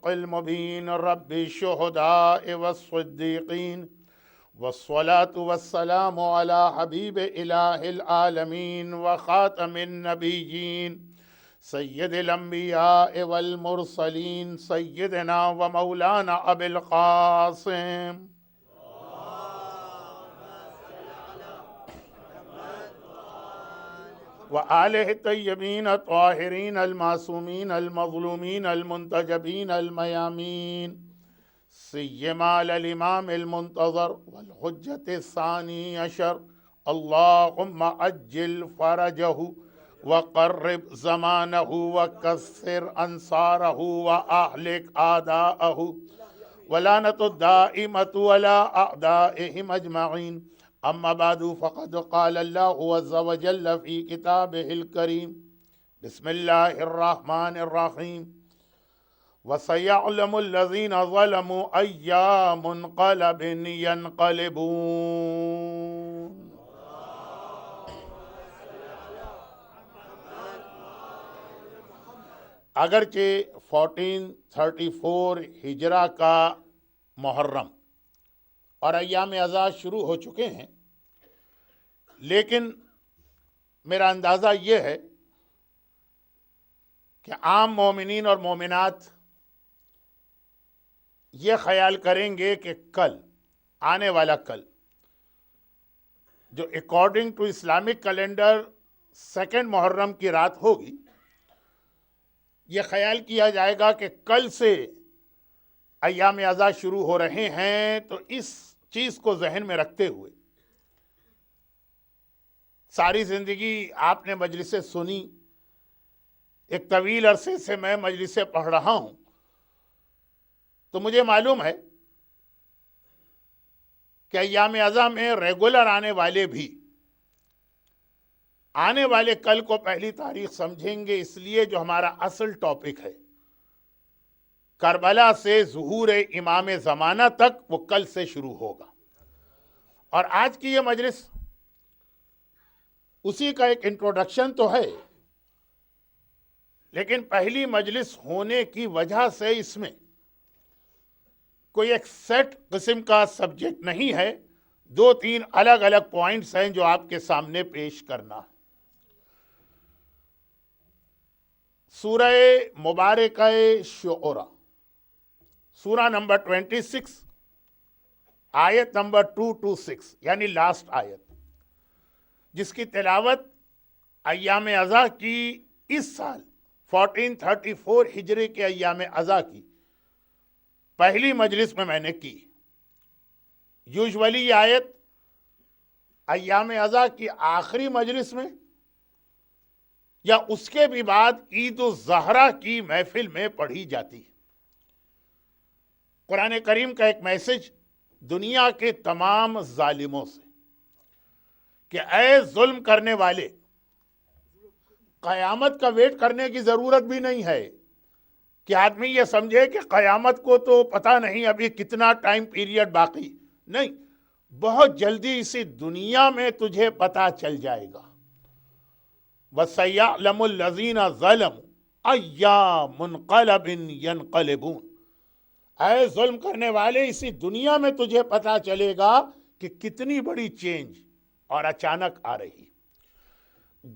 بالحق المبين رب الشهداء والصديقين والصلاة والسلام على حبيب إله العالمين وخاتم النبيين سيد الأنبياء والمرسلين سيدنا ومولانا أبي القاسم وآله الطيبين الطاهرين المعصومين المظلومين المنتجبين الميامين سيما الإمام المنتظر والحجة الثاني عشر اللهم أجل فرجه وقرب زمانه وكسر أنصاره وأهلك أعداءه ولعنة الدائمة ولا أعدائهم أجمعين. أما بعد فقد قال الله عز وجل في كتابه الكريم بسم الله الرحمن الرحيم وسيعلم الذين ظلموا أي منقلب ينقلبون. اگرچہ 1434 ہجرہ کا محرم اور ایام اعزاز شروع ہو چکے ہیں، لیکن میرا اندازہ یہ ہے کہ عام مومنین اور مومنات یہ خیال کریں گے کہ کل آنے والا کل جو اکارڈنگ ٹو اسلامک کیلنڈر 2 محرم کی رات ہوگی، یہ خیال کیا جائے گا کہ کل سے ایام اعزاز شروع ہو رہے ہیں، تو اس چیز کو ذہن میں رکھتے ہوئے ساری زندگی آپ نے مجلسیں سنی، ایک طویل عرصے سے میں مجلسیں پڑھ رہا ہوں، تو مجھے معلوم ہے کہ ایام اعزاز میں ریگولر آنے والے بھی آنے والے کل کو پہلی تاریخ سمجھیں گے، اس لیے جو ہمارا اصل ٹاپک ہے کربلا سے ظہور امام زمانہ تک، وہ کل سے شروع ہوگا. اور آج کی یہ مجلس اسی کا ایک انٹروڈکشن تو ہے، لیکن پہلی مجلس ہونے کی وجہ سے اس میں کوئی ایک سیٹ قسم کا سبجیکٹ نہیں ہے، 2-3 الگ الگ پوائنٹس ہیں جو آپ کے سامنے پیش کرنا ہے. سورہ مبارکہ شعراء، سورہ نمبر 26 آیت نمبر 2 to 6، یعنی لاسٹ آیت، جس کی تلاوت ایام اعزاز کی اس سال 1434 ہجری کے ایام اعزاز کی پہلی مجلس میں نے کی. یوزولی یہ آیت ایام اعزاز کی آخری مجلس میں یا اس کے بھی بعد عید الزہرا کی محفل میں پڑھی جاتی ہے. قرآن کریم کا ایک میسج دنیا کے تمام ظالموں سے کہ اے ظلم کرنے والے، قیامت کا ویٹ کرنے کی ضرورت بھی نہیں ہے کہ آدمی یہ سمجھے کہ قیامت کو تو پتہ نہیں ابھی کتنا ٹائم پیریڈ باقی، نہیں، بہت جلدی اسی دنیا میں تجھے پتہ چل جائے گا. وَسَيَعْلَمُ الَّذِينَ ظَلَمُوا أَيَّ مُنْقَلَبٍ يَنْقَلِبُونَ. اے ظلم کرنے والے، اسی دنیا میں تجھے پتہ چلے گا کہ کتنی بڑی چینج اور اچانک آ رہی.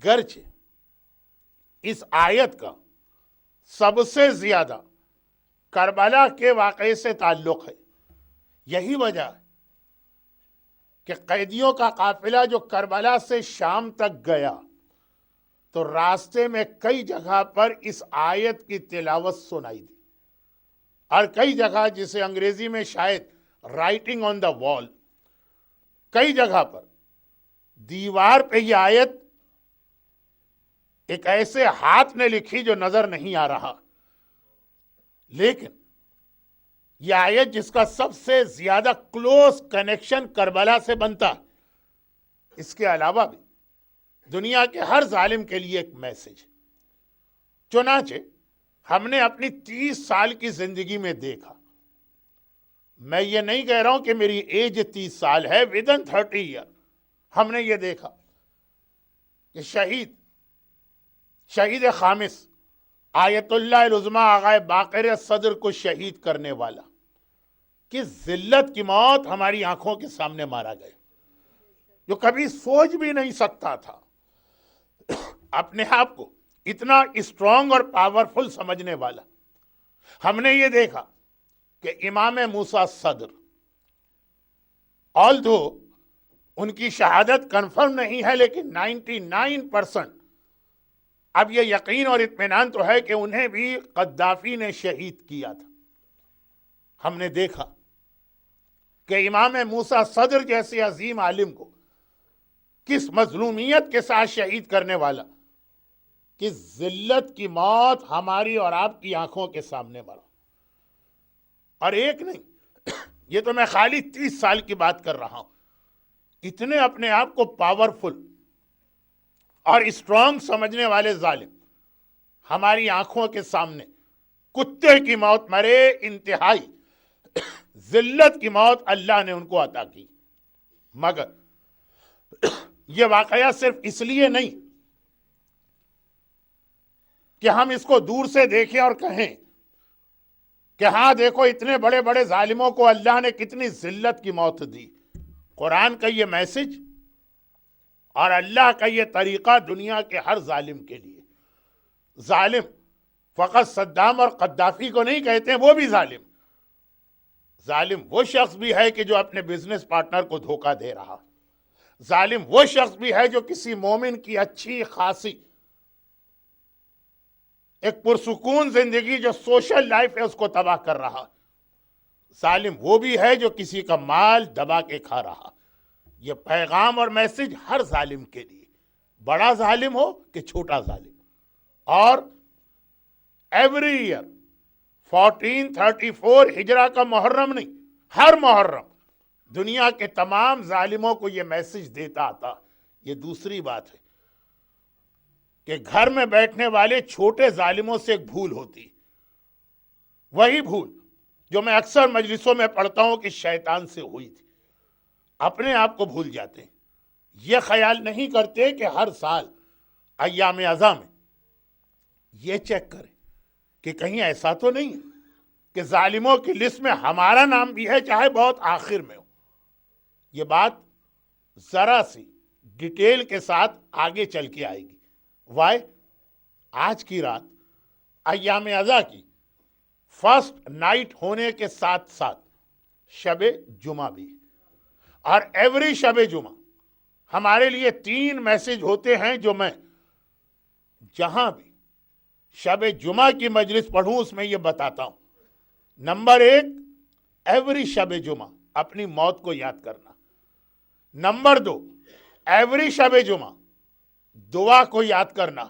گرچہ اس آیت کا سب سے زیادہ کربلا کے واقعے سے تعلق ہے. یہی وجہ ہے کہ قیدیوں کا قافلہ جو کربلا سے شام تک گیا تو راستے میں کئی جگہ پر اس آیت کی تلاوت سنائی دی، اور کئی جگہ جسے انگریزی میں شاید رائٹنگ آن دا وال، کئی جگہ پر دیوار پہ یہ آیت ایک ایسے ہاتھ نے لکھی جو نظر نہیں آ رہا. لیکن یہ آیت جس کا سب سے زیادہ کلوز کنیکشن کربلا سے بنتا، اس کے علاوہ بھی دنیا کے ہر ظالم کے لیے ایک میسج. چنانچہ ہم نے اپنی 30 سال کی زندگی میں دیکھا، میں یہ نہیں کہہ رہا ہوں کہ میری ایج 30 سال ہے، ودن 30 ایئر ہم نے یہ دیکھا کہ شہید خامس آیت اللہ العظمیٰ آغا باقر صدر کو شہید کرنے والا کہ ذلت کی موت ہماری آنکھوں کے سامنے مارا گیا، جو کبھی سوچ بھی نہیں سکتا تھا، اپنے آپ کو اتنا اسٹرانگ اور پاورفل سمجھنے والا۔ ہم نے یہ دیکھا کہ امام موسیٰ صدر، آلدھو ان کی شہادت کنفرم نہیں ہے، لیکن 99% اب یہ یقین اور اطمینان تو ہے کہ انہیں بھی قذافی نے شہید کیا تھا۔ ہم نے دیکھا کہ امام موسیٰ صدر جیسے عظیم عالم کو کس مظلومیت کے ساتھ شہید کرنے والا، کس ذلت کی موت ہماری اور آپ کی آنکھوں کے سامنے مرا۔ اور ایک نہیں، یہ تو میں خالی 30 سال کی بات کر رہا ہوں، اتنے اپنے آپ کو پاورفل اور اسٹرانگ سمجھنے والے ظالم ہماری آنکھوں کے سامنے کتے کی موت مرے، انتہائی ذلت کی موت اللہ نے ان کو عطا کی۔ مگر یہ واقعہ صرف اس لیے نہیں کہ ہم اس کو دور سے دیکھیں اور کہیں کہ ہاں دیکھو اتنے بڑے بڑے ظالموں کو اللہ نے کتنی ذلت کی موت دی۔ قرآن کا یہ میسج اور اللہ کا یہ طریقہ دنیا کے ہر ظالم کے لیے۔ ظالم فقط صدام اور قذافی کو نہیں کہتے ہیں، وہ بھی ظالم۔ ظالم وہ شخص بھی ہے کہ جو اپنے بزنس پارٹنر کو دھوکہ دے رہا۔ ظالم وہ شخص بھی ہے جو کسی مومن کی اچھی خاصی ایک پرسکون زندگی جو سوشل لائف ہے اس کو تباہ کر رہا۔ ظالم وہ بھی ہے جو کسی کا مال دبا کے کھا رہا۔ یہ پیغام اور میسج ہر ظالم کے لیے، بڑا ظالم ہو کہ چھوٹا ظالم۔ اور ایوری ایئر 1434 ہجرہ کا محرم نہیں، ہر محرم دنیا کے تمام ظالموں کو یہ میسج دیتا آتا۔ یہ دوسری بات ہے کہ گھر میں بیٹھنے والے چھوٹے ظالموں سے ایک بھول ہوتی، وہی بھول جو میں اکثر مجلسوں میں پڑھتا ہوں کہ شیطان سے ہوئی تھی۔ اپنے آپ کو بھول جاتے ہیں، یہ خیال نہیں کرتے کہ ہر سال ایام اعظم میں یہ چیک کریں کہ کہیں ایسا تو نہیں کہ ظالموں کی لسٹ میں ہمارا نام بھی ہے، چاہے بہت آخر میں ہو۔ یہ بات ذرا سی ڈیٹیل کے ساتھ آگے چل کے آئے گی۔ وائے آج کی رات ایام اعظم کی فرسٹ نائٹ ہونے کے ساتھ ساتھ شب جمعہ بھی، اور ایوری شب جمعہ ہمارے لیے 3 میسج ہوتے ہیں جو میں جہاں بھی شب جمعہ کی مجلس پڑھوں اس میں یہ بتاتا ہوں۔ نمبر 1، ایوری شب جمعہ اپنی موت کو یاد کرنا۔ نمبر 2، ایوری شب جمعہ دعا کو یاد کرنا۔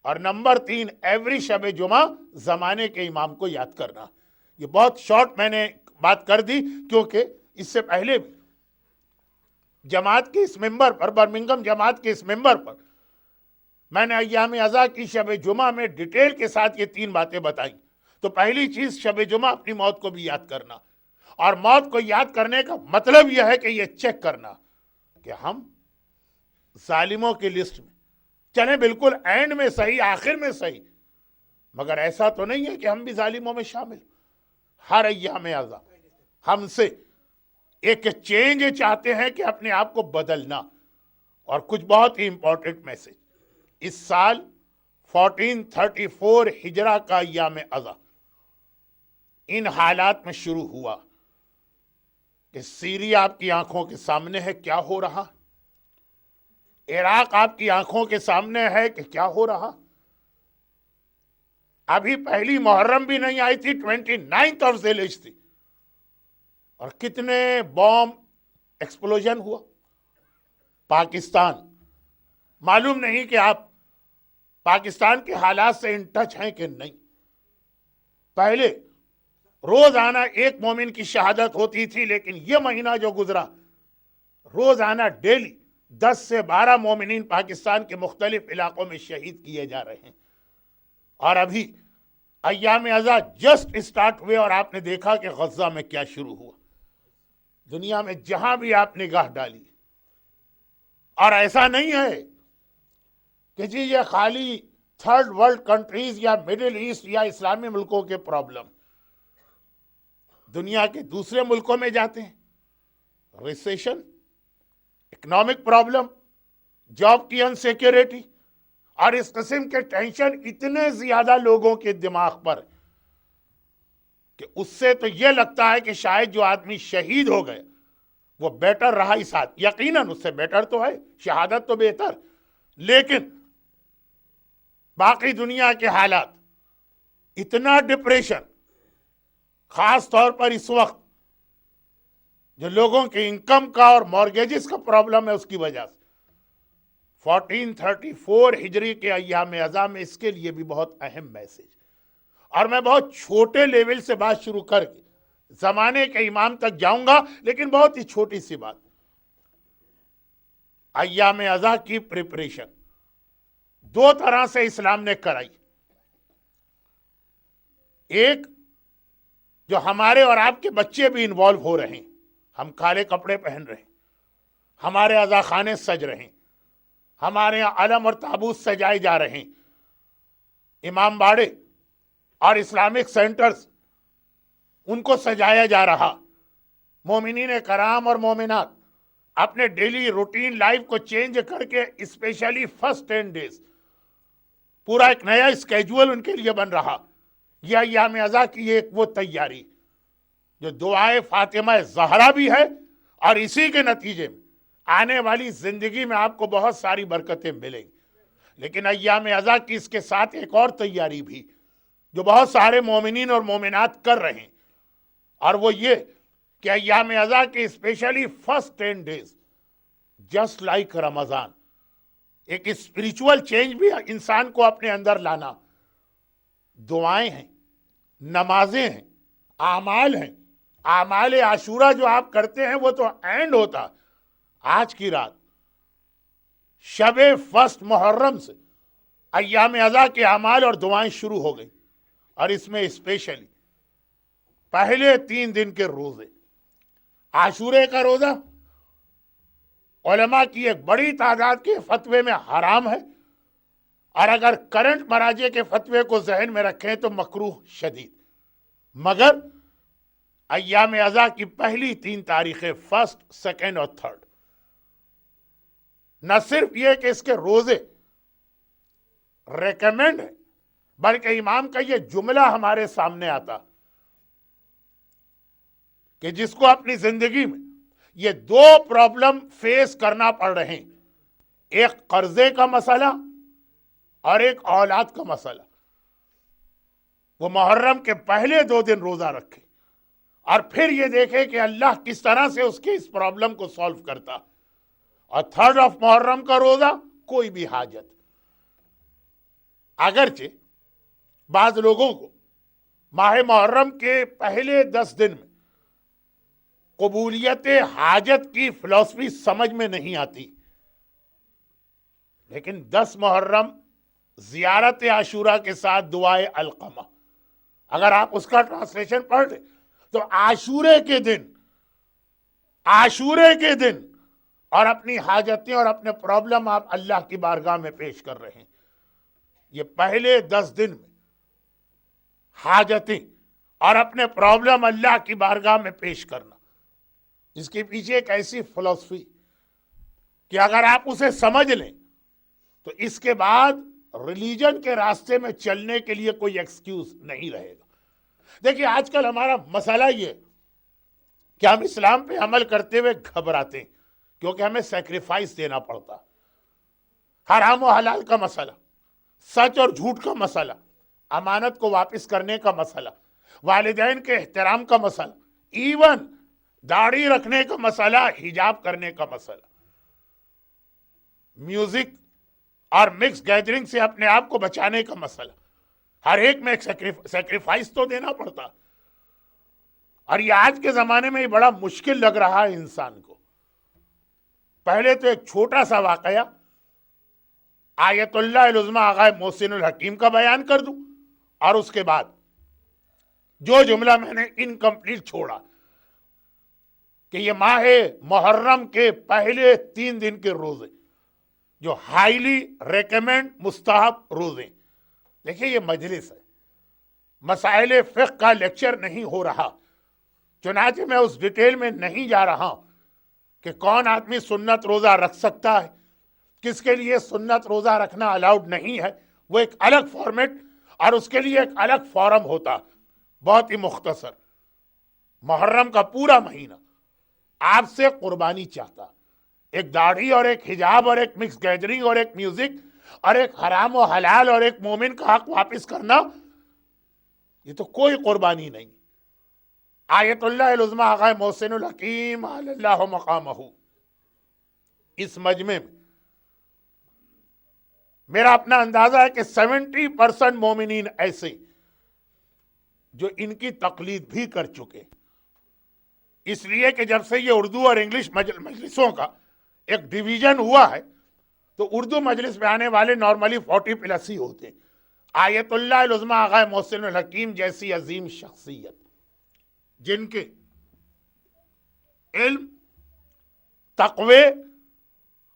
اور نمبر 3، ایوری شب جمعہ زمانے کے امام کو یاد کرنا۔ یہ بہت شارٹ میں نے بات کر دی، کیونکہ اس سے پہلے بھی جماعت کے اس ممبر پر، برمنگم جماعت کے اس ممبر پر میں نے ایام اعظم کی شب جمعہ میں ڈیٹیل کے ساتھ یہ 3 باتیں بتائیں۔ تو پہلی چیز شب جمعہ اپنی موت کو بھی یاد کرنا، اور موت کو یاد کرنے کا مطلب یہ ہے کہ یہ چیک کرنا کہ ہم ظالموں کی لسٹ میں چلیں، بالکل اینڈ میں صحیح، آخر میں صحیح، مگر ایسا تو نہیں ہے کہ ہم بھی ظالموں میں شامل۔ ہر ایام اعظم ہم سے ایک چینج چاہتے ہیں کہ اپنے آپ کو بدلنا۔ اور کچھ بہت ہی امپورٹنٹ میسج اس سال 1434 ہجرہ کا ایام اعظم ان حالات میں شروع ہوا کہ سیریا آپ کی آنکھوں کے سامنے ہے کیا ہو رہا، عراق آپ کی آنکھوں کے سامنے ہے کہ کیا ہو رہا۔ ابھی پہلی محرم بھی نہیں آئی تھی، 29 آف ذی الحجہ تھی، اور کتنے بوم ایکسپلوژن ہوا۔ پاکستان، معلوم نہیں کہ آپ پاکستان کے حالات سے ان ٹچ ہیں کہ نہیں۔ پہلے روزانہ ایک مومن کی شہادت ہوتی تھی، لیکن یہ مہینہ جو گزرا روزانہ ڈیلی 10 سے 12 مومنین پاکستان کے مختلف علاقوں میں شہید کیے جا رہے ہیں۔ اور ابھی ایام اعظم جسٹ اسٹارٹ ہوئے، اور آپ نے دیکھا کہ غزہ میں کیا شروع ہوا۔ دنیا میں جہاں بھی آپ نگاہ ڈالی، اور ایسا نہیں ہے کہ جی یہ خالی تھرڈ ورلڈ کنٹریز یا مڈل ایسٹ یا اسلامی ملکوں کے پرابلم دنیا کے دوسرے ملکوں میں جاتے ہیں، ریسیشن، اکنامک پرابلم، جاب کی انسیکیورٹی اور اس قسم کے ٹینشن اتنے زیادہ لوگوں کے دماغ پر کہ اس سے تو یہ لگتا ہے کہ شاید جو آدمی شہید ہو گئے وہ بیٹر رہا اس ساتھ، یقیناً اس سے بیٹر تو ہے، شہادت تو بہتر، لیکن باقی دنیا کے حالات، اتنا ڈپریشن، خاص طور پر اس وقت جو لوگوں کے انکم کا اور مارگیجز کا پرابلم ہے اس کی وجہ سے 1434 ہجری کے ایام ازاں میں اس کے لیے بھی بہت اہم میسج، اور میں بہت چھوٹے لیول سے بات شروع کر کے زمانے کے امام تک جاؤں گا، لیکن بہت ہی چھوٹی سی بات، ایام ازاں کی پریپریشن دو طرح سے اسلام نے کرائی، ایک جو ہمارے اور آپ کے بچے بھی انوالو ہو رہے ہیں، ہم کالے کپڑے پہن رہے ہیں، ہمارے عزا خانے سج رہے ہیں، ہمارے یہاں علم اور تابوت سجائے جا رہے ہیں، امام باڑے اور اسلامک سینٹرز ان کو سجایا جا رہا، مومنین کرام اور مومنات اپنے ڈیلی روٹین لائف کو چینج کر کے اسپیشلی فرسٹ 10 ڈیز پورا ایک نیا اسکیجول ان کے لیے بن رہا، یہ ایام ازاں کی ایک وہ تیاری جو دعائے فاطمہ زہرا بھی ہے، اور اسی کے نتیجے میں آنے والی زندگی میں آپ کو بہت ساری برکتیں ملیں گی، لیکن ایام ازاں کی اس کے ساتھ ایک اور تیاری بھی جو بہت سارے مومنین اور مومنات کر رہے ہیں، اور وہ یہ کہ ایام ازاں کے especially first 10 days just like Ramzan ایک اسپریچول چینج بھی انسان کو اپنے اندر لانا، دعائیں ہیں، نمازیں ہیں، اعمال ہیں، اعمال عاشورہ جو آپ کرتے ہیں وہ تو اینڈ ہوتا آج کی رات شب فرسٹ محرم سے ایام ازاں کے اعمال اور دعائیں شروع ہو گئی، اور اس میں اسپیشلی پہلے 3 دن کے روزے، عاشورے کا روزہ علماء کی ایک بڑی تعداد کے فتوے میں حرام ہے، اور اگر کرنٹ مراجع کے فتوے کو ذہن میں رکھیں تو مکروہ شدید، مگر ایام ازاں کی پہلی 3 تاریخیں فرسٹ، سیکنڈ اور تھرڈ، نہ صرف یہ کہ اس کے روزے ریکمینڈ ہے، بلکہ امام کا یہ جملہ ہمارے سامنے آتا کہ جس کو اپنی زندگی میں یہ 2 پرابلم فیس کرنا پڑ رہے ہیں، ایک قرضے کا مسئلہ اور ایک اولاد کا مسئلہ، وہ محرم کے پہلے 2 دن روزہ رکھے اور پھر یہ دیکھے کہ اللہ کس طرح سے اس کے اس پرابلم کو سالو کرتا، اور 3rd آف محرم کا روزہ کوئی بھی حاجت، اگرچہ بعض لوگوں کو ماہ محرم کے پہلے 10 دن میں قبولیت حاجت کی فلسفی سمجھ میں نہیں آتی، لیکن 10 محرم زیارت عاشورہ کے ساتھ دعائے القمہ، اگر آپ اس کا ٹرانسلیشن پڑھ لیں تو عاشورے کے دن اور اپنی حاجتیں اور اپنے پرابلم آپ اللہ کی بارگاہ میں پیش کر رہے ہیں، یہ پہلے 10 دن میں حاجتیں اور اپنے پرابلم اللہ کی بارگاہ میں پیش کرنا، اس کے پیچھے ایک ایسی فلسفی کہ اگر آپ اسے سمجھ لیں تو اس کے بعد ریلیجن کے راستے میں چلنے کے لیے کوئی ایکسکیوز نہیں رہے گا۔ دیکھیے آج کل ہمارا مسئلہ یہ کہ ہم اسلام پہ عمل کرتے ہوئے گھبراتے ہیں کیونکہ ہمیں سیکریفائس دینا پڑتا، حرام و حلال کا مسئلہ، سچ اور جھوٹ کا مسئلہ، امانت کو واپس کرنے کا مسئلہ، والدین کے احترام کا مسئلہ، ایون داڑھی رکھنے کا مسئلہ، حجاب کرنے کا مسئلہ، میوزک اور مکس گیدرنگ سے اپنے آپ کو بچانے کا مسئلہ، ہر ایک میں ایک سیکریفائس تو دینا پڑتا، اور یہ آج کے زمانے میں بڑا مشکل لگ رہا ہے انسان کو۔ پہلے تو ایک چھوٹا سا واقعہ آیت اللہ العظمی آغا محسن الحکیم کا بیان کر دوں، اور اس کے بعد جو جملہ میں نے انکمپلیٹ چھوڑا کہ یہ ماہ محرم کے پہلے 3 دن کے روزے جو ہائیلی ریکمینڈ مستحب روزے، دیکھیے یہ مجلس ہے، مسائل فقہ کا لیکچر نہیں ہو رہا، چنانچہ میں اس ڈیٹیل میں نہیں جا رہا ہوں کہ کون آدمی سنت روزہ رکھ سکتا ہے، کس کے لیے سنت روزہ رکھنا الاؤڈ نہیں ہے، وہ ایک الگ فارمیٹ اور اس کے لیے ایک الگ فورم ہوتا، بہت ہی مختصر۔ محرم کا پورا مہینہ آپ سے قربانی چاہتا، ایک داڑھی اور ایک حجاب اور ایک مکس گیدرنگ اور ایک میوزک اور ایک حرام و حلال اور ایک مومن کا حق واپس کرنا، یہ تو کوئی قربانی نہیں۔ آیت اللہ العظمیٰ آقا محسن الحکیم علی اللہ مقامہ اس مجمع میں میرا اپنا اندازہ ہے کہ 70% مومنین ایسے جو ان کی تقلید بھی کر چکے، اس لیے کہ جب سے یہ اردو اور انگلش مجلسوں کا ایک ڈویژن ہوا ہے تو اردو مجلس میں آنے والے نارملی 40+ ہی ہوتے ہیں۔ آیت اللہ العظمیٰ آقا محسن الحکیم جیسی عظیم شخصیت جن کے علم، تقوی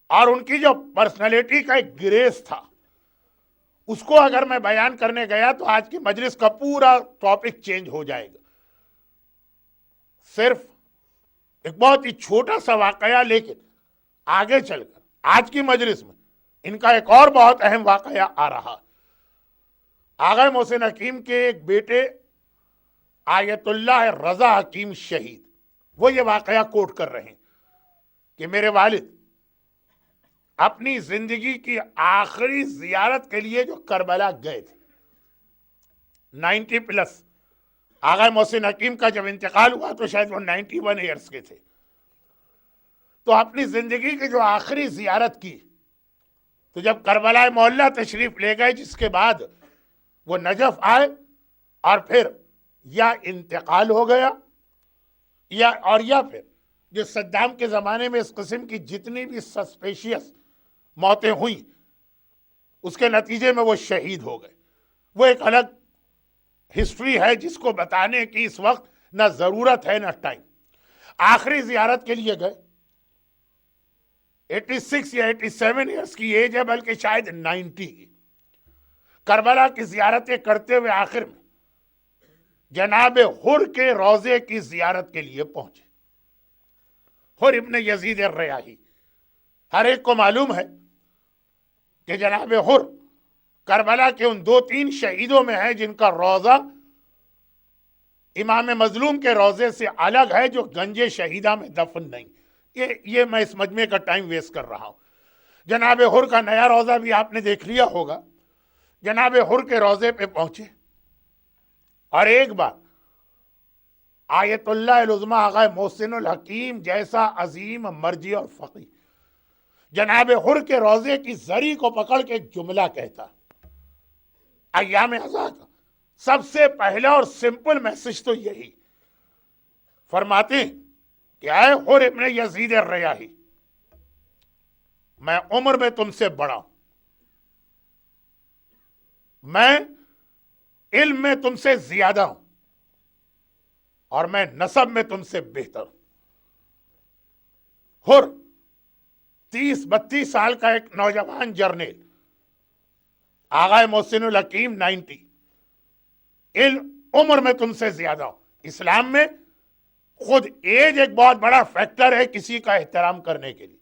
اور ان کی جو پرسنالٹی کا ایک گریس تھا، اس کو اگر میں بیان کرنے گیا تو آج کی مجلس کا پورا ٹاپک چینج ہو جائے گا۔ صرف ایک بہت ہی چھوٹا سا واقعہ، لیکن آگے چل کر آج کی مجلس میں ان کا ایک اور بہت اہم واقعہ آ رہا۔ آقا محسن حکیم کے ایک بیٹے آیت اللہ رضا حکیم شہید، وہ یہ واقعہ کوٹ کر رہے ہیں کہ میرے والد اپنی زندگی کی آخری زیارت کے لیے جو کربلا گئے تھے، 90+، آقا محسن حکیم کا جب انتقال ہوا تو شاید وہ 91 ایئرس کے تھے، تو اپنی زندگی کی جو آخری زیارت کی تو جب کربلا معلیٰ تشریف لے گئے، جس کے بعد وہ نجف آئے اور پھر یا انتقال ہو گیا یا پھر جو صدام کے زمانے میں اس قسم کی جتنی بھی سسپیشیس موتیں ہوئیں اس کے نتیجے میں وہ شہید ہو گئے۔ وہ ایک الگ ہسٹری ہے جس کو بتانے کی اس وقت نہ ضرورت ہے نہ ٹائم۔ آخری زیارت کے لیے گئے، 86 یا 87 ایئرس کی ایج ہے، بلکہ شاید 90 کی۔ کربلا کی زیارتیں کرتے ہوئے آخر میں جناب حر کے روضے کی زیارت کے لیے پہنچے۔ حر ابن یزید الریاحی، ہر ایک کو معلوم ہے کہ جناب حر کربلا کے ان 2-3 شہیدوں میں ہے جن کا روضہ امام مظلوم کے روضے سے الگ ہے، جو گنج شہیدہ میں دفن نہیں۔ یہ میں اس مجمع کا ٹائم ویسٹ کر رہا ہوں۔ جناب حر کا نیا روضہ بھی آپ نے دیکھ لیا ہوگا۔ جناب حر کے روضے پہ پہنچے اور ایک بار آیت اللہ العظمیٰ آقا محسن الحکیم جیسا عظیم مرجع اور فقیہ جناب حر کے روضے کی زری کو پکڑ کے ایک جملہ کہتا، ایام ازاں کا سب سے پہلا اور سمپل میسج تو یہی، فرماتے ہیں کہ اے حر ابن یزید الریاحی، میں عمر میں تم سے بڑا ہوں، میں علم میں تم سے زیادہ ہوں، اور میں نسب میں تم سے بہتر ہوں۔ حر 30-32 سال کا ایک نوجوان جرنیل، آقا محسن الحکیم 90، علم عمر میں تم سے زیادہ ہوں۔ اسلام میں خود ایج ایک بہت بڑا فیکٹر ہے کسی کا احترام کرنے کے لیے۔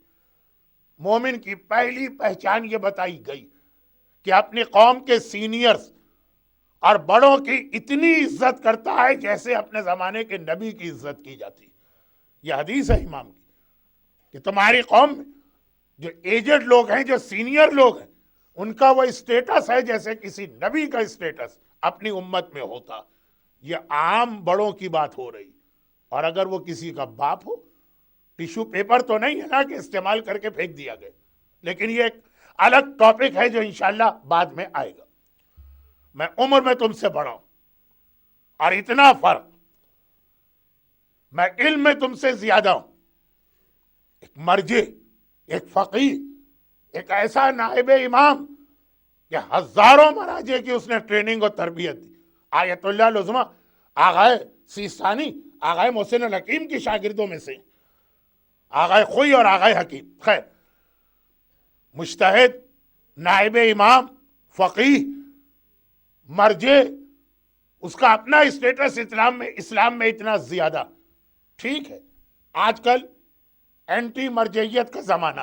مومن کی پہلی پہچان یہ بتائی گئی کہ اپنی قوم کے سینئرز اور بڑوں کی اتنی عزت کرتا ہے جیسے اپنے زمانے کے نبی کی عزت کی جاتی۔ یہ حدیث ہے امام کی کہ تمہاری قوم میں جو ایجڈ لوگ ہیں، جو سینئر لوگ ہیں، ان کا وہ اسٹیٹس ہے جیسے کسی نبی کا اسٹیٹس اپنی امت میں ہوتا۔ یہ عام بڑوں کی بات ہو رہی، اور اگر وہ کسی کا باپ ہو، ٹیشو پیپر تو نہیں ہے نا کہ استعمال کر کے پھینک دیا گیا، لیکن یہ ایک الگ ٹاپک ہے جو انشاءاللہ بعد میں آئے گا۔ میں عمر میں تم سے بڑا ہوں، اور اتنا فرق، میں علم میں تم سے زیادہ ہوں۔ ایک مرجع، ایک فقیہ، ایک ایسا نائب امام کہ ہزاروں مراجع کی اس نے ٹریننگ اور تربیت دی۔ آیت اللہ العظمیٰ آقا سیستانی آقا محسن الحکیم کی شاگردوں میں سے، آقا خوئی اور آقا حکیم، خیر مجتہد، نائب امام، فقیہ، مرجے اس کا اپنا اسٹیٹس اسلام میں اتنا زیادہ. ٹھیک ہے آج کل اینٹی مرجعیت کا زمانہ،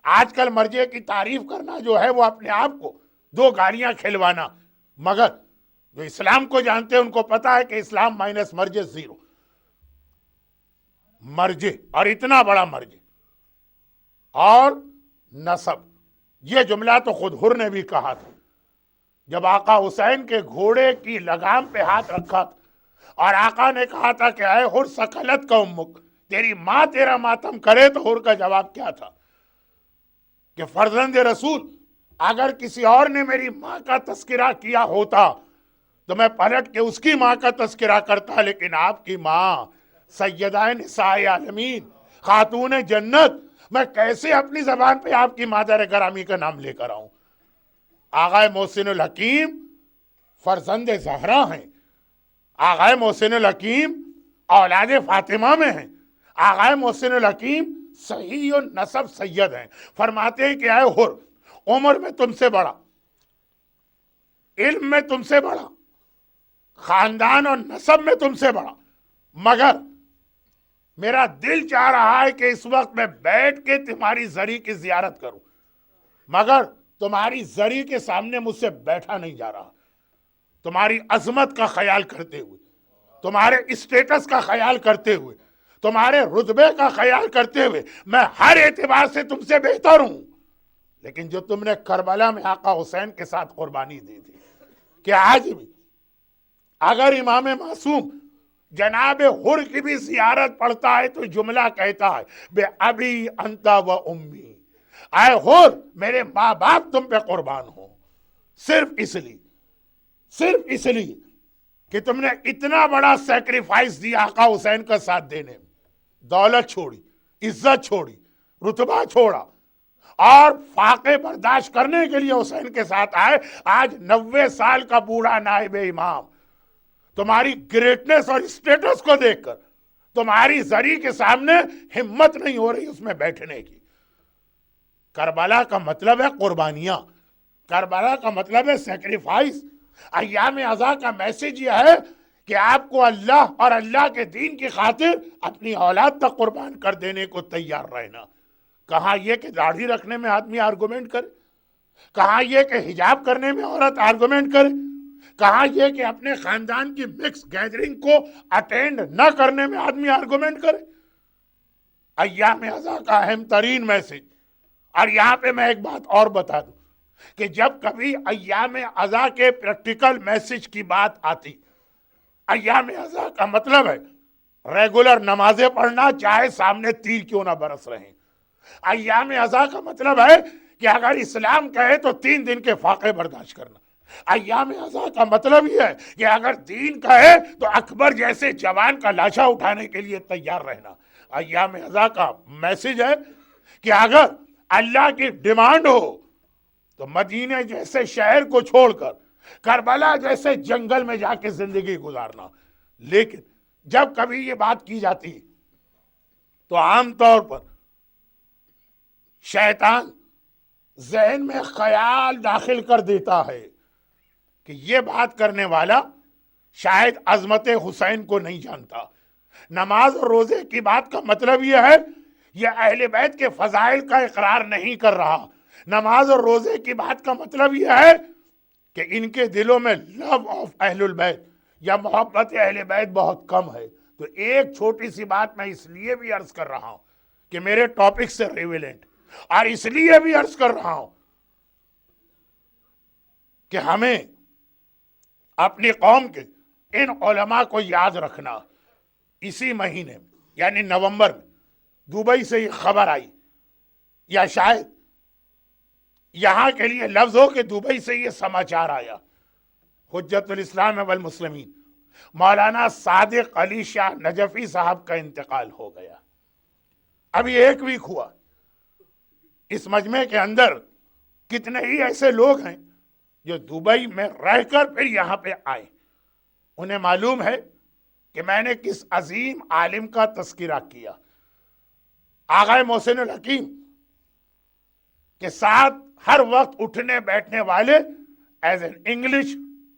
آج کل مرجع کی تعریف کرنا جو ہے وہ اپنے آپ کو دو گالیاں کھلوانا، مگر جو اسلام کو جانتے ہیں ان کو پتا ہے کہ اسلام مائنس مرجع زیرو. مرجع اور اتنا بڑا مرجع اور نسب، یہ جملہ تو خود حر نے بھی کہا تھا جب آقا حسین کے گھوڑے کی لگام پہ ہاتھ رکھا تھا اور آقا نے کہا تھا کہ اے حر سکلت کا امک، تیری ماں تیرا ماتم کرے، تو حر کا جواب کیا تھا کہ فرزند رسول اگر کسی اور نے میری ماں کا تذکرہ کیا ہوتا تو میں پلٹ کے اس کی ماں کا تذکرہ کرتا، لیکن آپ کی ماں سیدہ نساء عالمین خاتون جنت، میں کیسے اپنی زبان پہ آپ کی مادر گرامی کا نام لے کر آؤں. آغا محسن الحکیم فرزند زہرا ہیں، آغا محسن الحکیم اولاد فاطمہ میں ہیں، آغا محسن الحکیم صحیح النسب سید ہیں. فرماتے ہیں کہ اے حر، عمر میں تم سے بڑا، علم میں تم سے بڑا، خاندان اور نسب میں تم سے بڑا، مگر میرا دل چاہ رہا ہے کہ اس وقت میں بیٹھ کے تمہاری زری کی زیارت کروں، مگر تمہاری زری کے سامنے مجھ سے بیٹھا نہیں جا رہا. تمہاری عظمت کا خیال کرتے ہوئے، تمہارے اسٹیٹس کا خیال کرتے ہوئے، تمہارے رتبے کا خیال کرتے ہوئے میں ہر اعتبار سے تم سے بہتر ہوں، لیکن جو تم نے کربلا میں آقا حسین کے ساتھ قربانی دی تھی، کہ آج بھی اگر امام معصوم جناب حر کی بھی زیارت پڑھتا ہے تو جملہ کہتا ہے بے ابی انتا و امی، اے حر میرے ماں باپ تم پہ قربان ہو، صرف اس لیے کہ تم نے اتنا بڑا سیکریفائس دیا آقا حسین کا ساتھ دینے میں، دولت چھوڑی، عزت چھوڑی، رتبہ چھوڑا اور فاقے برداشت کرنے کے لیے حسین کے ساتھ آئے. آج 90 سال کا بوڑھا نائب امام تمہاری گریٹنس اور اسٹیٹس کو دیکھ کر تمہاری زری کے سامنے ہمت نہیں ہو رہی اس میں بیٹھنے کی. کربلا کا مطلب ہے قربانیاں، کربلا کا مطلب ہے سیکریفائس. ایام عزا کا میسج یہ ہے کہ آپ کو اللہ اور اللہ کے دین کی خاطر اپنی اولاد تک قربان کر دینے کو تیار رہنا. کہاں یہ کہ داڑھی رکھنے میں آدمی آرگومنٹ کرے، کہاں یہ کہ حجاب کرنے میں عورت آرگومنٹ کرے، کہاں یہ کہ اپنے خاندان کی مکس گیدرنگ کو اٹینڈ نہ کرنے میں آدمی آرگومنٹ کرے. ایام عزا کا اہم ترین میسج، اور یہاں پہ میں ایک بات اور بتا دوں کہ جب کبھی ایام عزا کے پریکٹیکل میسج کی بات آتی، ایام عزا کا مطلب ہے ریگولر نمازیں پڑھنا چاہے سامنے تیر کیوں نہ برس رہے. ایام عزا کا مطلب ہے کہ اگر اسلام کہے تو 3 دن کے فاقے برداشت کرنا. ایام عزا کا مطلب یہ ہے کہ اگر دین کہے تو اکبر جیسے جوان کا لاشا اٹھانے کے لیے تیار رہنا. ایام عزا کا میسج ہے کہ اگر اللہ کی ڈیمانڈ ہو تو مدینے جیسے شہر کو چھوڑ کر کربلا جیسے جنگل میں جا کے زندگی گزارنا. لیکن جب کبھی یہ بات کی جاتی تو عام طور پر شیطان ذہن میں خیال داخل کر دیتا ہے کہ یہ بات کرنے والا شاید عظمت حسین کو نہیں جانتا. نماز اور روزے کی بات کا مطلب یہ ہے یہ اہل بیت کے فضائل کا اقرار نہیں کر رہا. نماز اور روزے کی بات کا مطلب یہ ہے کہ ان کے دلوں میں لو آف اہل البیت یا محبت اہل بیت بہت کم ہے. تو ایک چھوٹی سی بات میں اس لیے بھی عرض کر رہا ہوں کہ میرے ٹاپک سے ریلیونٹ، اور اس لیے بھی عرض کر رہا ہوں کہ ہمیں اپنی قوم کے ان علماء کو یاد رکھنا. اسی مہینے میں یعنی نومبر میں دبئی سے یہ خبر آئی، یا شاید یہاں کے لیے لفظ ہو کہ دبئی سے یہ سماچار آیا، حجت الاسلام والمسلمین مولانا صادق علی شاہ نجفی صاحب کا انتقال ہو گیا. ابھی 1 ویک ہوا. اس مجمع کے اندر کتنے ہی ایسے لوگ ہیں جو دبئی میں رہ کر پھر یہاں پہ آئے. انہیں معلوم ہے کہ میں نے کس عظیم عالم کا تذکرہ کیا. آغا محسن الحکیم کے ساتھ ہر وقت اٹھنے بیٹھنے والے ایز این انگلش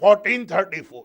1434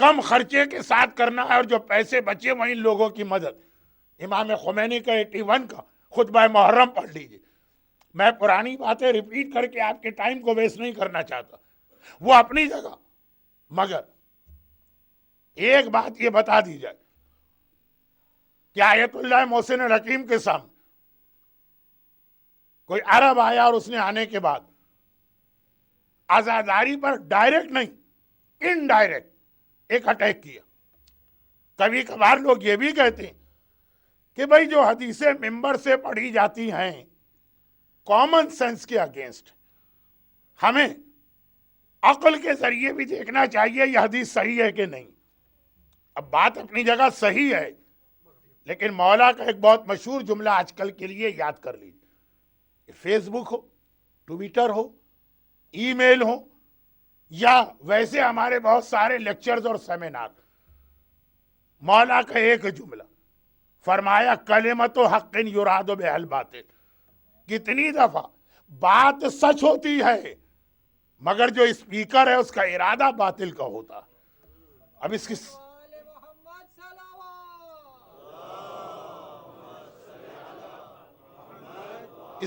کم خرچے کے ساتھ کرنا ہے اور جو پیسے بچے وہیں لوگوں کی مدد. امام خمینی کا 81 کا خطبہ محرم پڑھ لیجیے. میں پرانی باتیں ریپیٹ کر کے آپ کے ٹائم کو ویسٹ نہیں کرنا چاہتا, وہ اپنی جگہ, مگر ایک بات یہ بتا دی جائے کہ آیت اللہ محسن الحکیم کے سامنے کوئی عرب آیا اور اس نے آنے کے بعد عزاداری پر ڈائریکٹ نہیں انڈائریکٹ ایک اٹیک کیا. کبھی کبھار لوگ یہ بھی کہتے ہیں کہ بھائی جو حدیثیں ممبر سے پڑھی جاتی ہیں کامن سینس کے اگینسٹ, ہمیں عقل کے ذریعے بھی دیکھنا چاہیے یہ حدیث صحیح ہے کہ نہیں. اب بات اپنی جگہ صحیح ہے, لیکن مولا کا ایک بہت مشہور جملہ آج کل کے لیے یاد کر لیجیے. فیس بک ہو, ٹویٹر ہو, ای میل ہو, یا ویسے ہمارے بہت سارے لیکچرز اور سیمینار, مولا کا ایک جملہ فرمایا کلمۃ حق یراد بہا الباطل. کتنی دفعہ بات سچ ہوتی ہے مگر جو اسپیکر ہے اس کا ارادہ باطل کا ہوتا. اب اس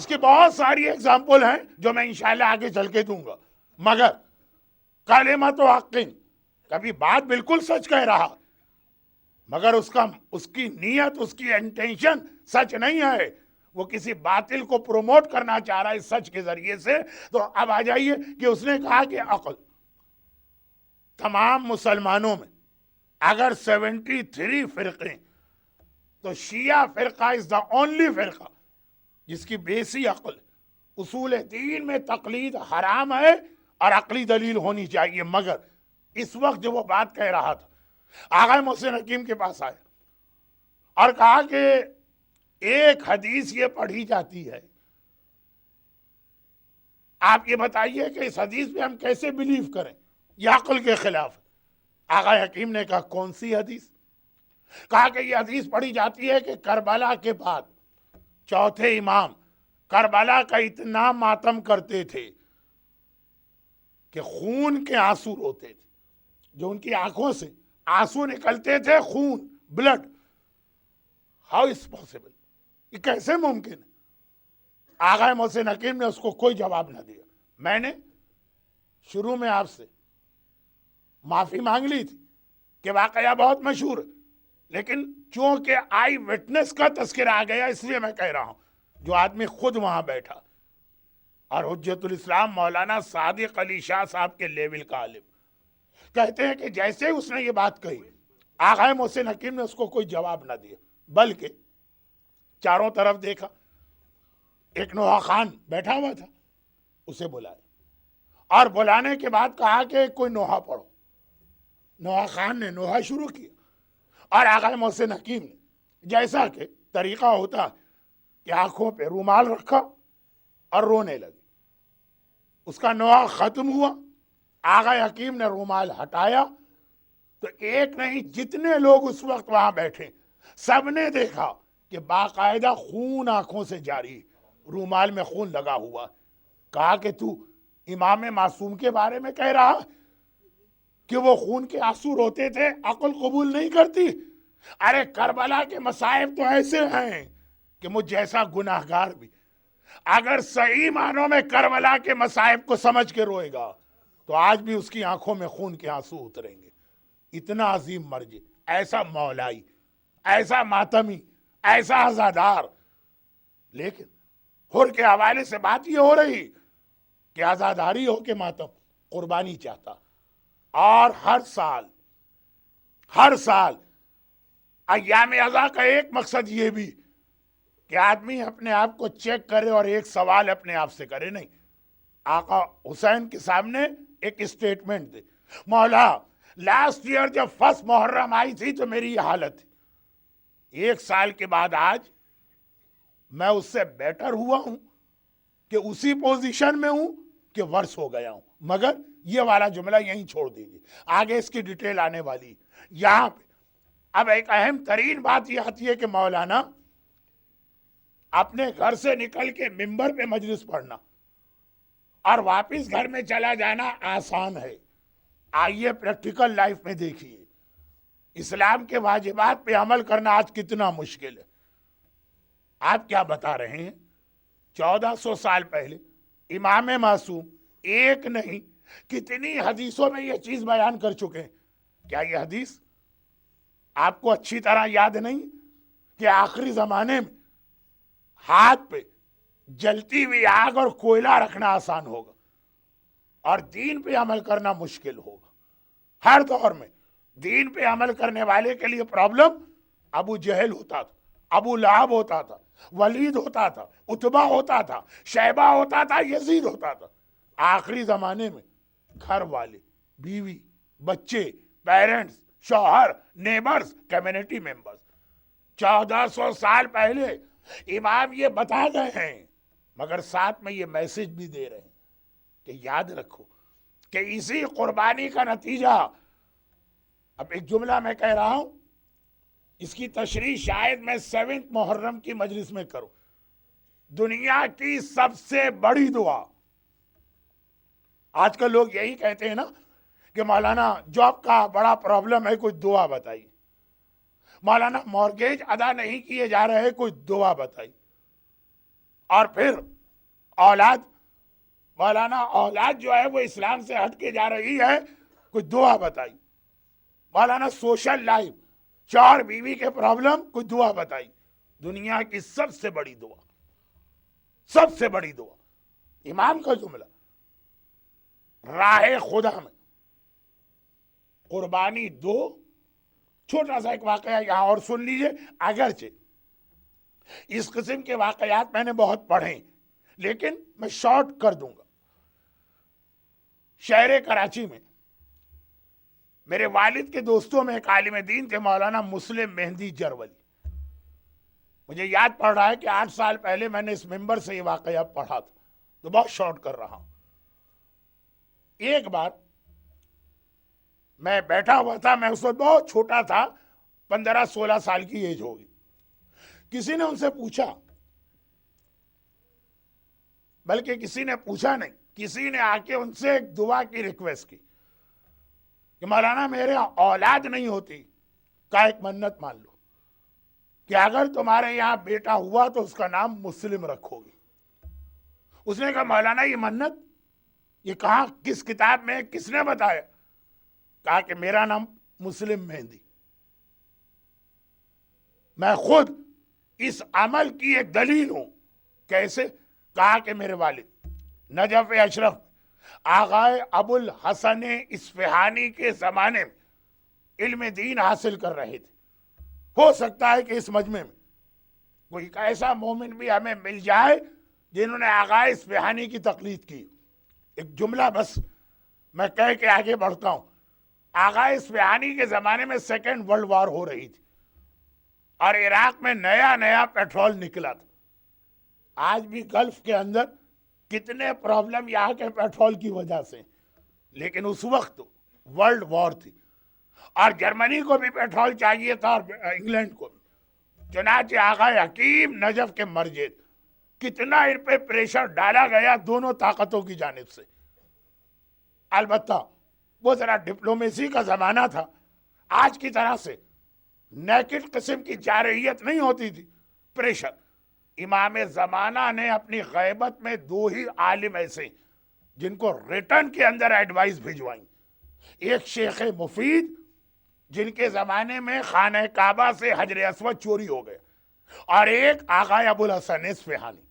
کی بہت ساری ایگزامپل ہیں جو میں انشاءاللہ آگے چل کے دوں گا, مگر کلمۃ حق, کبھی بات بالکل سچ کہہ رہا مگر اس کی نیت, اس کی انٹینشن سچ نہیں ہے, وہ کسی باطل کو پروموٹ کرنا چاہ رہا ہے سچ کے ذریعے سے. تو اب آ جائیے کہ اس نے کہا کہ عقل تمام مسلمانوں میں اگر 73 فرقے تو شیعہ فرقہ از دا اونلی فرقہ جس کی بیسی عقل. اصول دین میں تقلید حرام ہے اور عقلی دلیل ہونی چاہیے, مگر اس وقت جو وہ بات کہہ رہا تھا آقا محسن حکیم کے پاس آیا اور کہا کہ ایک حدیث یہ پڑھی جاتی ہے, آپ یہ بتائیے کہ اس حدیث پہ ہم کیسے بلیو کریں, یہ عقل کے خلاف ہے. آقا حکیم نے کہا کون سی حدیث؟ کہا کہ یہ حدیث پڑھی جاتی ہے کہ کربلا کے بعد چوتھے امام کربلا کا اتنا ماتم کرتے تھے کہ خون کے آنسو روتے تھے, جو ان کی آنکھوں سے آنسو نکلتے تھے, خون, بلڈ. ہاؤ از پاسبل, یہ کیسے ممکن ہے؟ آقا محسن حکیم نے اس کو کوئی جواب نہ دیا. میں نے شروع میں آپ سے معافی مانگ لی تھی کہ واقعہ بہت مشہور ہے, لیکن چونکہ آئی وٹنس کا تذکرہ آ گیا اس لیے میں کہہ رہا ہوں. جو آدمی خود وہاں بیٹھا اور حجت الاسلام مولانا صادق علی شاہ صاحب کے لیول کا عالم, کہتے ہیں کہ جیسے اس نے یہ بات کہی آقا محسن حکیم نے اس کو کوئی جواب نہ دیا, بلکہ چاروں طرف دیکھا, ایک نوحہ خان بیٹھا ہوا تھا, اسے بلایا اور بلانے کے بعد کہا کہ کوئی نوحہ پڑھو. نوحہ خان نے نوحہ شروع کیا اور آقا محسن حکیم نے جیسا کہ طریقہ ہوتا کہ آنکھوں پہ رومال رکھا اور رونے لگے. اس کا نوحہ ختم ہوا, آقا حکیم نے رومال ہٹایا تو ایک نہیں جتنے لوگ اس وقت وہاں بیٹھے سب نے دیکھا کہ باقاعدہ خون آنکھوں سے جاری, رومال میں خون لگا ہوا. کہا کہ تو امام معصوم کے بارے میں کہہ رہا کہ وہ خون کے آنسو روتے تھے, عقل قبول نہیں کرتی. ارے کربلا کے مصائب تو ایسے ہیں کہ مجھ جیسا گناہگار بھی اگر صحیح معنوں میں کربلا کے مصائب کو سمجھ کے روئے گا تو آج بھی اس کی آنکھوں میں خون کے آنسو اتریں گے. اتنا عظیم مرجع, ایسا مولائی, ایسا ماتمی, ایسا عزادار. لیکن حر کے حوالے سے بات یہ ہو رہی کہ عزاداری ہو کے ماتم قربانی چاہتا. اور ہر سال ایام عزا کا ایک مقصد یہ بھی کہ آدمی اپنے آپ کو چیک کرے اور ایک سوال اپنے آپ سے کرے. نہیں, آقا حسین کے سامنے ایک اسٹیٹمنٹ دے, مولا لاسٹ ایئر جب فرسٹ محرم آئی تھی تو میری یہ حالت تھی, 1 سال کے بعد آج میں اس سے بیٹر ہوا ہوں کہ اسی پوزیشن میں ہوں کہ ورس ہو گیا ہوں. مگر یہ والا جملہ یہیں چھوڑ دیجیے, آگے اس کی ڈیٹیل آنے والی. یہاں پہ اب ایک اہم ترین بات یہ آتی ہے کہ مولانا اپنے گھر سے نکل کے ممبر پہ مجلس پڑھنا اور واپس گھر میں چلا جانا آسان ہے. آئیے پریکٹیکل لائف میں دیکھیے اسلام کے واجبات پہ عمل کرنا آج کتنا مشکل ہے. آپ کیا بتا رہے ہیں؟ 1400 سال پہلے امام معصوم ایک نہیں کتنی حدیثوں میں یہ چیز بیان کر چکے ہیں. کیا یہ حدیث آپ کو اچھی طرح یاد نہیں کہ آخری زمانے میں ہاتھ پہ جلتی ہوئی آگ اور کوئلہ رکھنا آسان ہوگا اور دین پہ عمل کرنا مشکل ہوگا؟ ہر دور میں دین پہ عمل کرنے والے کے لیے پرابلم ابو جہل ہوتا تھا، ابو لہب ہوتا تھا، ولید ہوتا تھا، عتبہ ہوتا تھا، شیبہ ہوتا تھا، یزید ہوتا تھا. آخری زمانے میں گھر والے، بیوی، بچے، پیرنٹس، شوہر، نیبرز، کمیونٹی ممبرز. 1400 سال پہلے امام یہ بتا گئے ہیں، مگر ساتھ میں یہ میسج بھی دے رہے ہیں کہ یاد رکھو کہ اسی قربانی کا نتیجہ. اب ایک جملہ میں کہہ رہا ہوں، اس کی تشریح شاید میں 7 محرم کی مجلس میں کروں. دنیا کی سب سے بڑی دعا. آج کل لوگ یہی کہتے ہیں نا کہ مولانا جاب کا بڑا پرابلم ہے، کوئی دعا بتائیے. مولانا مورگیج ادا نہیں کیے جا رہے، کوئی دعا بتائیے. اور پھر اولاد، مولانا اولاد جو ہے وہ اسلام سے ہٹ کے جا رہی ہے، کوئی دعا بتائیے. مولانا سوشل لائف، شوہر بیوی کے پرابلم، کوئی دعا بتائی. دنیا کی سب سے بڑی دعا، سب سے بڑی دعا، امام کا جملہ، راہ خدا میں قربانی دو. چھوٹا سا ایک واقعہ یہاں اور سن لیجئے. اگرچہ اس قسم کے واقعات میں نے بہت پڑھے لیکن میں شارٹ کر دوں گا. شہر کراچی میں میرے والد کے دوستوں میں ایک عالم دین تھے، مولانا مسلم مہندی جرولی. مجھے یاد پڑ رہا ہے کہ 8 سال پہلے میں نے اس ممبر سے یہ واقعہ پڑھا تھا، تو بہت شارٹ کر رہا ہوں. ایک بار میں بیٹھا ہوا تھا، میں اس وقت بہت چھوٹا تھا، 15-16 سال کی ایج ہوگی. کسی نے ان سے پوچھا، بلکہ کسی نے پوچھا نہیں، کسی نے آ کے ان سے ایک دعا کی ریکویسٹ کی کہ مولانا میرے اولاد نہیں ہوتی کا ایک منت مان لو کہ اگر تمہارے یہاں بیٹا ہوا تو اس کا نام مسلم رکھو گی. اس نے کہا مولانا یہ منت یہ کہاں، کس کتاب میں، کس نے بتایا؟ کہا کہ میرا نام مسلم مہندی. میں خود اس عمل کی ایک دلیل ہوں. کیسے؟ کہا کہ میرے والد نجف اشرف آغائے ابو الحسن اصفہانی کے زمانے میں علم دین حاصل کر رہے تھے. ہو سکتا ہے کہ اس مجمع میں کوئی ایسا مومن بھی ہمیں مل جائے جنہوں نے آغائے اصفہانی کی تقلید کی. ایک جملہ بس میں کہہ کے آگے بڑھتا ہوں. آغائے اصفہانی کے زمانے میں 2nd ورلڈ وار ہو رہی تھی اور عراق میں نیا نیا پیٹرول نکلا تھا. آج بھی گلف کے اندر کتنے پرابلم یہاں کے پیٹرول کی وجہ سے، لیکن اس وقت ورلڈ وار تھی اور جرمنی کو بھی پیٹرول چاہیے تھا اور انگلینڈ کو بھی. چنانچہ آغائے حکیم نجف کے مرجے کتنا ان پہ پریشر ڈالا گیا دونوں طاقتوں کی جانب سے. البتہ وہ ذرا ڈپلومیسی کا زمانہ تھا. آج کی طرح سے نیکڈ قسم کی جارحیت نہیں ہوتی تھی، پریشر. امام زمانہ نے اپنی غیبت میں 2 ہی عالم ایسے جن کو ریٹرن کے اندر ایڈوائز بھیجوائیں. ایک شیخ مفید جن کے زمانے میں خانہ کعبہ سے حجر اسود چوری ہو گئے، اور ایک آغائے ابو الحسن اصفہانی.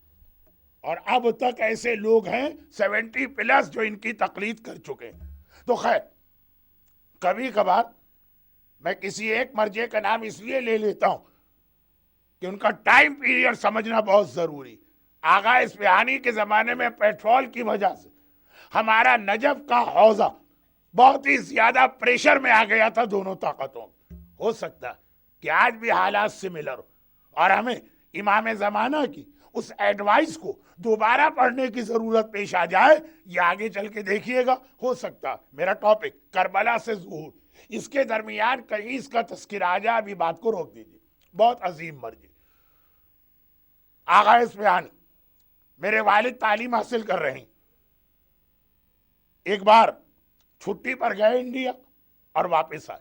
اور اب تک ایسے لوگ ہیں 70 پلس جو ان کی تقلید کر چکے ہیں. تو خیر، کبھی کبھار میں کسی ایک مرجع کا نام اس لیے لے لیتا ہوں کہ ان کا ٹائم پیریڈ سمجھنا بہت ضروری. آغائے اصفہانی کے زمانے میں پیٹرول کی وجہ سے ہمارا نجف کا حوضہ بہت ہی زیادہ پریشر میں آ گیا تھا دونوں طاقتوں. ہو سکتا ہے کہ آج بھی حالات سملر ہو اور ہمیں امام زمانہ کی اس ایڈوائس کو دوبارہ پڑھنے کی ضرورت پیش آ جائے. یہ آگے چل کے دیکھیے گا. ہو سکتا میرا ٹاپک کربلا سے ظہور، اس کے درمیان کہیں اس کا تذکرہ آ جائے. ابھی بات کو روک دیجیے. بہت عظیم مرجع آغائے اصفہانی. میرے والد تعلیم حاصل کر رہے ہیں. ایک بار چھٹی پر گئے انڈیا اور واپس آئے.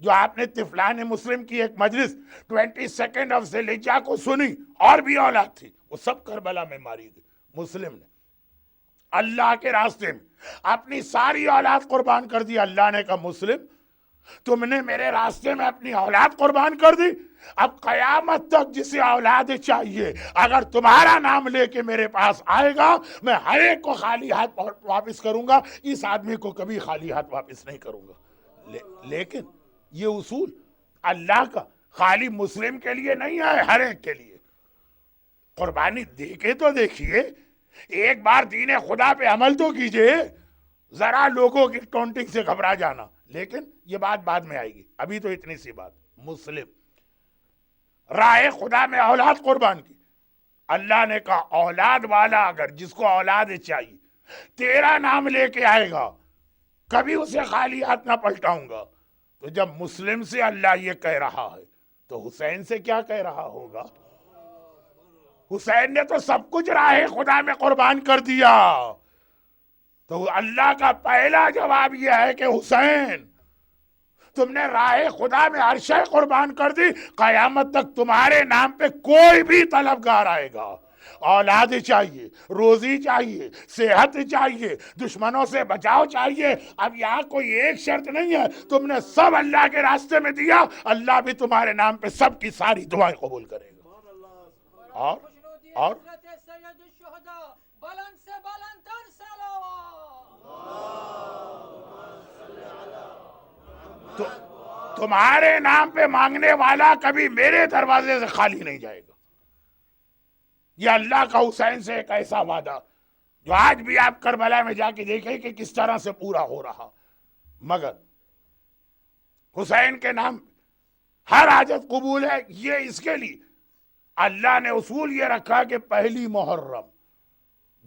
جو آپ نے طفلان مسلم کی ایک مجلس 22 آف ذی الحجہ کو سنی، اور بھی اولاد تھی، وہ سب کربلا میں ماری گئی. مسلم نے اللہ کے راستے میں اپنی ساری اولاد قربان کر دی. اللہ نے کہا مسلم تم نے میرے راستے میں اپنی اولاد قربان کر دی، اب قیامت تک جسے اولاد چاہیے اگر تمہارا نام لے کے میرے پاس آئے گا میں ہر ایک کو خالی ہاتھ واپس کروں گا، اس آدمی کو کبھی خالی ہاتھ واپس نہیں کروں گا. لیکن یہ اصول اللہ کا خالی مسلم کے لیے نہیں ہے، ہر ایک کے لیے. قربانی دے کے تو دیکھیے، ایک بار دین خدا پہ عمل تو کیجئے، ذرا لوگوں کی ٹونٹنگ سے گھبرا جانا. لیکن یہ بات بعد میں آئے گی، ابھی تو اتنی سی بات. مسلم راہ خدا میں اولاد قربان کی. اللہ نے کہا اولاد والا اگر جس کو اولاد چاہیے تیرا نام لے کے آئے گا کبھی اسے خالی ہاتھ نہ پلٹاؤں گا. تو جب مسلم سے اللہ یہ کہہ رہا ہے تو حسین سے کیا کہہ رہا ہوگا؟ حسین نے تو سب کچھ راہ خدا میں قربان کر دیا. تو اللہ کا پہلا جواب یہ ہے کہ حسین تم نے راہ خدا میں ہر شے قربان کر دی، قیامت تک تمہارے نام پہ کوئی بھی طلبگار آئے گا، اولاد چاہیے، روزی چاہیے، صحت چاہیے، دشمنوں سے بچاؤ چاہیے. اب یہاں کوئی ایک شرط نہیں ہے، تم نے سب اللہ کے راستے میں دیا، اللہ بھی تمہارے نام پہ سب کی ساری دعائیں قبول کرے گا. اور تمہارے نام پہ مانگنے والا کبھی میرے دروازے سے خالی نہیں جائے گا. یہ اللہ کا حسین سے ایک ایسا وعدہ جو آج بھی آپ کربلا میں جا کے دیکھیں کہ کس طرح سے پورا ہو رہا. مگر حسین کے نام ہر حاجت قبول ہے. یہ اس کے لیے اللہ نے اصول یہ رکھا کہ پہلی محرم،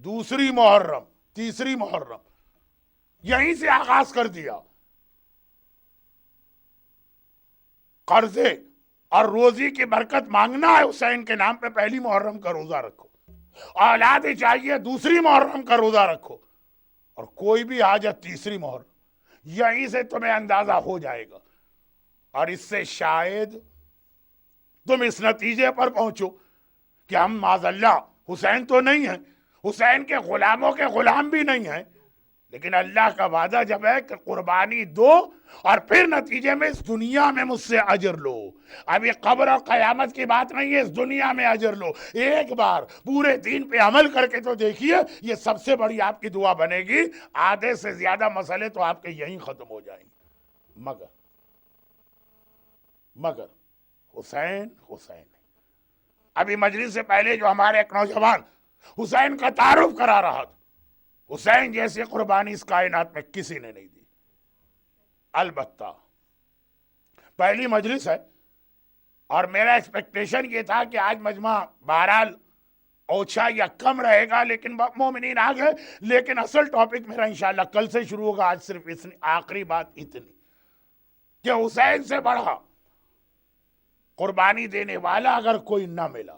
دوسری محرم، تیسری محرم یہیں سے آغاز کر دیا. قرضے اور روزی کی برکت مانگنا ہے حسین کے نام پہ پہلی محرم کا روزہ رکھو. اولاد چاہیے دوسری محرم کا روزہ رکھو. اور کوئی بھی حاجت تیسری محرم. یہیں سے تمہیں اندازہ ہو جائے گا. اور اس سے شاید تم اس نتیجے پر پہنچو کہ ہم معاذ اللہ حسین تو نہیں ہیں، حسین کے غلاموں کے غلام بھی نہیں ہیں، لیکن اللہ کا وعدہ جب ہے کہ قربانی دو اور پھر نتیجے میں اس دنیا میں مجھ سے اجر لو. اب یہ قبر اور قیامت کی بات نہیں ہے، اس دنیا میں اجر لو. ایک بار پورے دین پہ عمل کر کے تو دیکھیے، یہ سب سے بڑی آپ کی دعا بنے گی. آدھے سے زیادہ مسئلے تو آپ کے یہیں ختم ہو جائیں گے. مگر حسین ابھی مجلس سے پہلے جو ہمارے ایک نوجوان حسین کا تعارف کرا رہا تھا، حسین جیسی قربانی اس کائنات میں کسی نے نہیں دی. البتہ پہلی مجلس ہے اور میرا ایکسپیکٹیشن یہ تھا کہ آج مجمع بہرحال اوچھا یا کم رہے گا، لیکن مومنین آ گئے. لیکن اصل ٹاپک میرا انشاءاللہ کل سے شروع ہوگا. آج صرف آخری بات اتنی کہ حسین سے بڑھا قربانی دینے والا اگر کوئی نہ ملا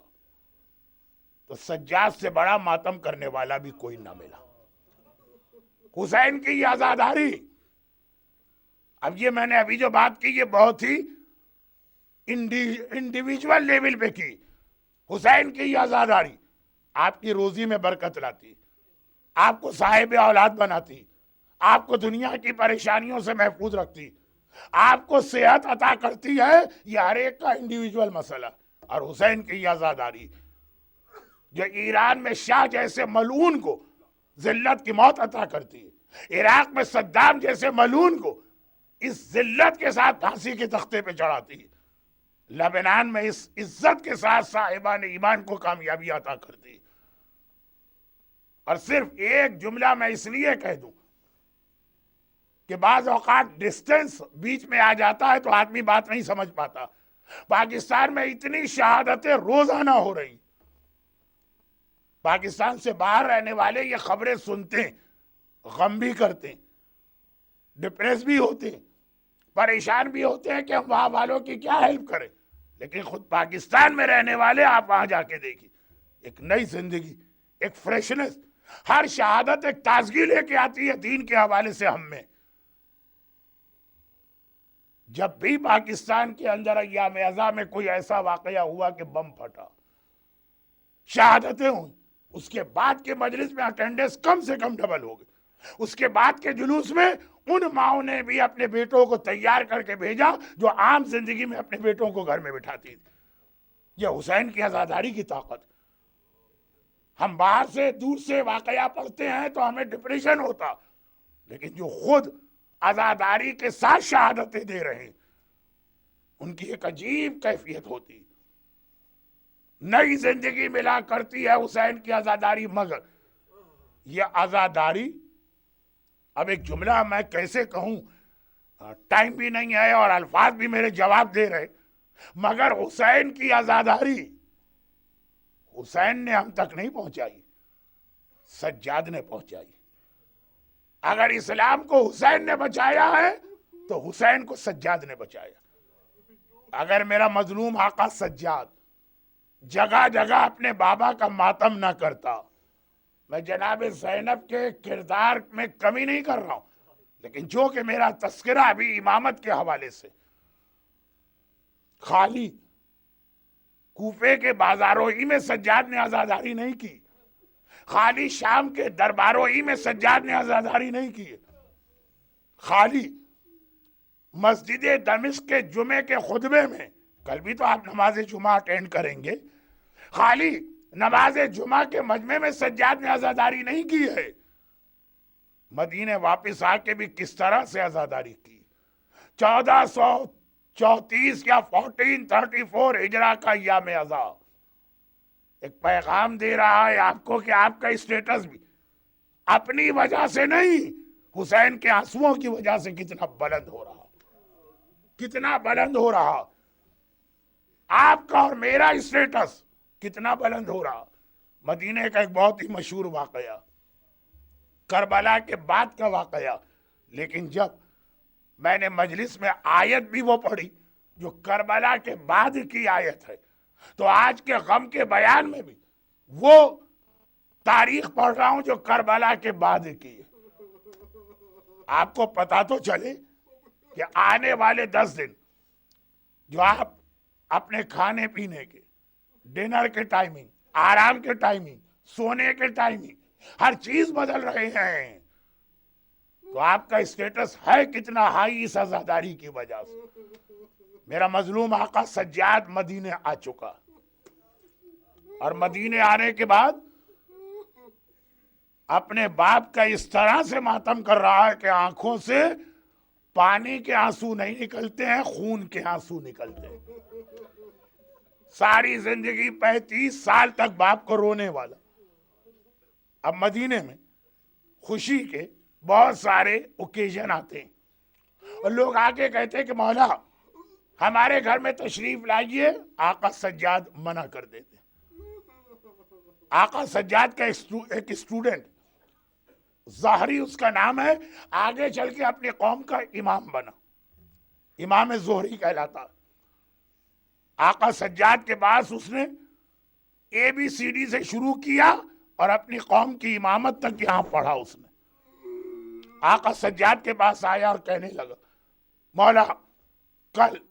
تو سجاد سے بڑا ماتم کرنے والا بھی کوئی نہ ملا. حسین کی یہ عزاداری، اب یہ میں نے ابھی جو بات کی یہ بہت ہی انڈیویجول لیول پہ کی. حسین کی یہ عزاداری آپ کی روزی میں برکت لاتی، آپ کو صاحب اولاد بناتی، آپ کو دنیا کی پریشانیوں سے محفوظ رکھتی، آپ کو صحت عطا کرتی ہے. یہ ہر ایک کا انڈیویجول مسئلہ. اور حسین کی یہ عزاداری جو ایران میں شاہ جیسے ملعون کو ذلت کی موت عطا کرتی ہے، عراق میں صدام جیسے ملعون کو اس ذلت کے ساتھ پھانسی کے تختے پہ چڑھاتی ہے، لبنان میں اس عزت کے ساتھ صاحبان ایمان کو کامیابی عطا کرتی ہے. اور صرف ایک جملہ میں اس لیے کہہ دوں کہ بعض اوقات ڈسٹنس بیچ میں آ جاتا ہے تو آدمی بات نہیں سمجھ پاتا. پاکستان میں اتنی شہادتیں روزانہ ہو رہی، پاکستان سے باہر رہنے والے یہ خبریں سنتے ہیں، غم بھی کرتے ہیں، ڈپریس بھی ہوتے ہیں، پریشان بھی ہوتے ہیں کہ ہم وہاں والوں کی کیا ہیلپ کریں. لیکن خود پاکستان میں رہنے والے آپ وہاں جا کے دیکھیں، ایک نئی زندگی، ایک فریشنس، ہر شہادت ایک تازگی لے کے آتی ہے دین کے حوالے سے. ہم میں جب بھی پاکستان کے اندر ایام ازاں میں کوئی ایسا واقعہ ہوا کہ بم پھٹا، شہادتیں ہوئی، اس کے بعد کے مجلس میں اٹینڈنس کم سے کم ڈبل ہو گئی. اس کے بعد کے جلوس میں ان ماؤں نے بھی اپنے بیٹوں کو تیار کر کے بھیجا جو عام زندگی میں اپنے بیٹوں کو گھر میں بٹھاتی تھی. یہ حسین کی عزاداری کی طاقت. ہم باہر سے دور سے واقعہ پڑھتے ہیں تو ہمیں ڈپریشن ہوتا، لیکن جو خود عزاداری کے ساتھ شہادتیں دے رہے ہیں ان کی ایک عجیب کیفیت ہوتی. نئی زندگی ملا کرتی ہے حسین کی عزاداری. مگر یہ عزاداری، اب ایک جملہ میں کیسے کہوں، ٹائم بھی نہیں ہے اور الفاظ بھی میرے جواب دے رہے، مگر حسین کی عزاداری حسین نے ہم تک نہیں پہنچائی، سجاد نے پہنچائی. اگر اسلام کو حسین نے بچایا ہے تو حسین کو سجاد نے بچایا. اگر میرا مظلوم آقا سجاد جگہ جگہ اپنے بابا کا ماتم نہ کرتا، میں جناب زینب کے کردار میں کمی نہیں کر رہا ہوں، لیکن جو کہ میرا تذکرہ ابھی امامت کے حوالے سے، خالی کوفے کے بازاروں ہی میں سجاد نے عزاداری نہیں کی، خالی شام کے درباروں ہی میں سجاد نے عزاداری نہیں کی، خالی مسجد دمشق کے جمعے کے خطبے میں، کل بھی تو آپ نماز جمعہ اٹینڈ کریں گے، خالی نماز جمعہ کے مجمع میں سجاد نے عزاداری نہیں کی ہے، مدینے واپس آ کے بھی کس طرح سے عزاداری کی. 1434 یا 1434 ہجرہ کا ایام ازاں ایک پیغام دے رہا ہے آپ کو کہ آپ کا اسٹیٹس بھی اپنی وجہ سے نہیں، حسین کے آنسوؤں کی وجہ سے کتنا بلند ہو رہا، کتنا بلند ہو رہا. آپ کا اور میرا اسٹیٹس کتنا بلند ہو رہا. مدینے کا ایک بہت ہی مشہور واقعہ، کربلا کے بعد کا واقعہ، لیکن جب میں نے مجلس میں آیت بھی وہ پڑھی جو کربلا کے بعد کی آیت ہے، تو آج کے غم کے بیان میں بھی وہ تاریخ پڑھ رہا ہوں جو کربلا کے بعد کی ہے. آپ کو پتا تو چلے کہ آنے والے 10 دن جو آپ اپنے کھانے پینے کے، ڈنر کے ٹائمنگ، آرام کے ٹائمنگ، سونے کے ٹائمنگ، ہر چیز بدل رہے ہیں، تو آپ کا اسٹیٹس ہے کتنا ہائی اس عزاداری کی وجہ سے. میرا مظلوم آقا سجاد مدینے آ چکا، اور مدینے آنے کے بعد اپنے باپ کا اس طرح سے ماتم کر رہا ہے کہ آنکھوں سے پانی کے آنسو نہیں نکلتے ہیں، خون کے آنسو نکلتے ہیں. ساری زندگی 35 سال تک باپ کو رونے والا، اب مدینے میں خوشی کے بہت سارے اوکیزن آتے ہیں اور لوگ آگے کہتے ہیں کہ مولا ہمارے گھر میں تشریف لائیے. آقا سجاد منع کر دیتے. آقا سجاد کا ایک اسٹوڈنٹ، ظاہری اس کا نام ہے، آگے چل کے اپنی قوم کا امام بنا، امام زہری کہلاتا. آقا سجاد کے پاس اس نے ABCD سے شروع کیا اور اپنی قوم کی امامت تک یہاں پڑھا. اس نے آقا سجاد کے پاس آیا اور کہنے لگا مولا کل